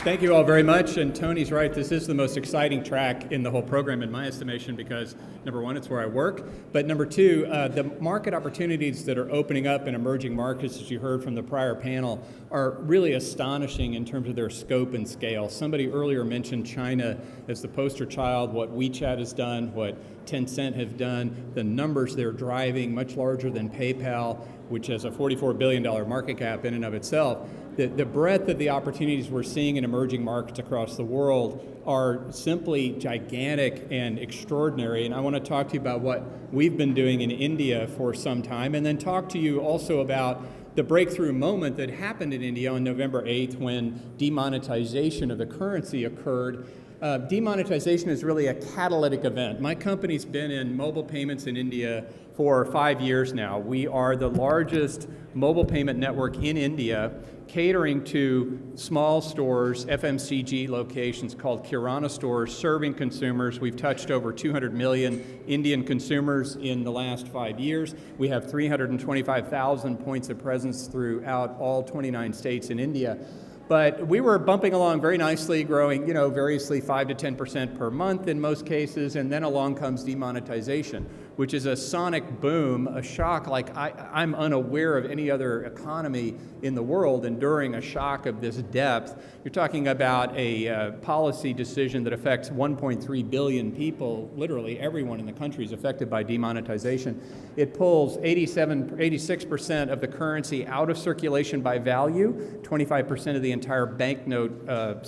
Thank you all very much, and Tony's right, this is the most exciting track in the whole program in my estimation because, number one, it's where I work, but number two, the market opportunities that are opening up in emerging markets, as you heard from the prior panel, are really astonishing in terms of their scope and scale. Somebody earlier mentioned China as the poster child, what WeChat has done, what Tencent have done, the numbers they're driving, much larger than PayPal, which has a $44 billion market cap in and of itself. The breadth of the opportunities we're seeing in emerging markets across the world are simply gigantic and extraordinary. And I want to talk to you about what we've been doing in India for some time, and then talk to you also about the breakthrough moment that happened in India on November 8th when demonetization of the currency occurred. Demonetization is really a catalytic event. My company's been in mobile payments in India for 5 years now. We are the largest mobile payment network in India, catering to small stores, FMCG locations called Kirana stores, serving consumers. We've touched over 200 million Indian consumers in the last 5 years. We have 325,000 points of presence throughout all 29 states in India. But we were bumping along very nicely, growing, variously 5 to 10% per month in most cases, and then along comes demonetization, which is a sonic boom, a shock like I'm unaware of any other economy in the world enduring a shock of this depth. You're talking about a policy decision that affects 1.3 billion people, literally everyone in the country is affected by demonetization. It pulls 86% of the currency out of circulation by value, 25% of the entire banknote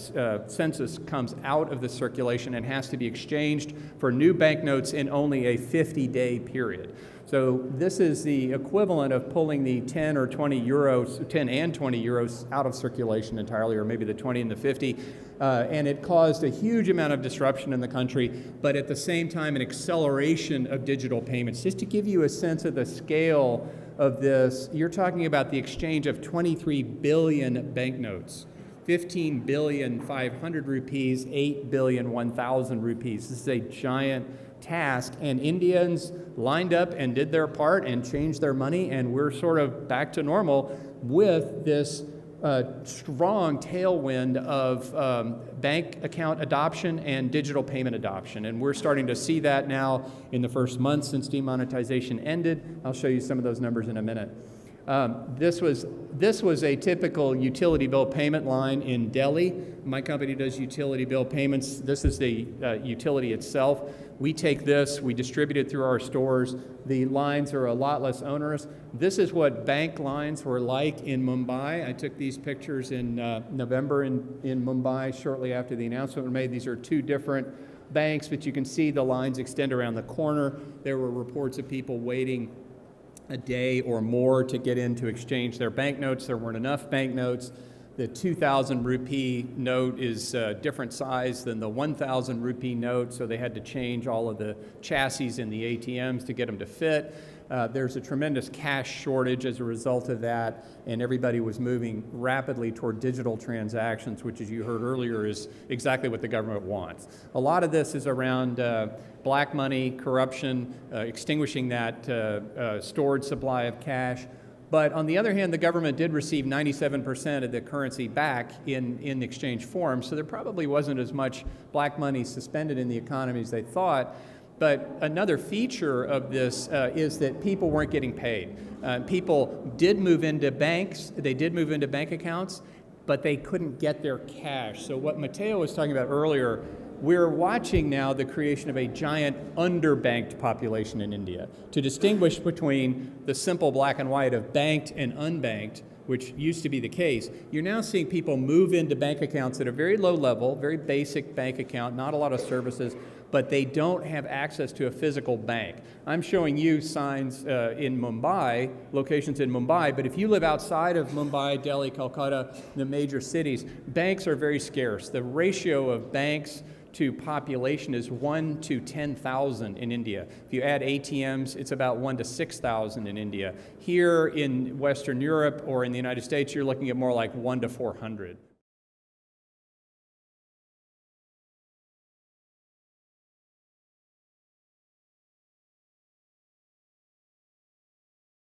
census comes out of the circulation and has to be exchanged for new banknotes in only a 50-day period. So this is the equivalent of pulling the 10 and 20 euros out of circulation entirely, or maybe the 20 and the 50. And it caused a huge amount of disruption in the country, but at the same time, an acceleration of digital payments. Just to give you a sense of the scale of this, you're talking about the exchange of 23 billion banknotes, 15 billion 500 rupees, 8 billion 1,000 rupees. This is a giant task, and Indians lined up and did their part and changed their money, and we're sort of back to normal with this strong tailwind of bank account adoption and digital payment adoption. And we're starting to see that now in the first month since demonetization ended. I'll show you some of those numbers in a minute. This was a typical utility bill payment line in Delhi. My company does utility bill payments. This is the utility itself. We take this, we distribute it through our stores. The lines are a lot less onerous. This is what bank lines were like in Mumbai. I took these pictures in November in Mumbai shortly after the announcement was made. These are two different banks, but you can see the lines extend around the corner. There were reports of people waiting a day or more to get in to exchange their banknotes. There weren't enough banknotes. The 2,000 rupee note is a different size than the 1,000 rupee note, so they had to change all of the chassis in the ATMs to get them to fit. There's a tremendous cash shortage as a result of that, and everybody was moving rapidly toward digital transactions, which, as you heard earlier, is exactly what the government wants. A lot of this is around black money, corruption, extinguishing that stored supply of cash. But on the other hand, the government did receive 97% of the currency back in exchange form, so there probably wasn't as much black money suspended in the economy as they thought. But another feature of this is that people weren't getting paid. People did move into banks, they did move into bank accounts, but they couldn't get their cash. So what Matteo was talking about earlier, we're watching now the creation of a giant underbanked population in India. To distinguish between the simple black and white of banked and unbanked, which used to be the case, you're now seeing people move into bank accounts at a very low level, very basic bank account, not a lot of services, but they don't have access to a physical bank. I'm showing you signs in Mumbai, locations in Mumbai, but if you live outside of Mumbai, Delhi, Calcutta, the major cities, banks are very scarce. The ratio of banks to population is 1 to 10,000 in India. If you add ATMs, it's about 1 to 6,000 in India. Here in Western Europe or in the United States, you're looking at more like 1 to 400.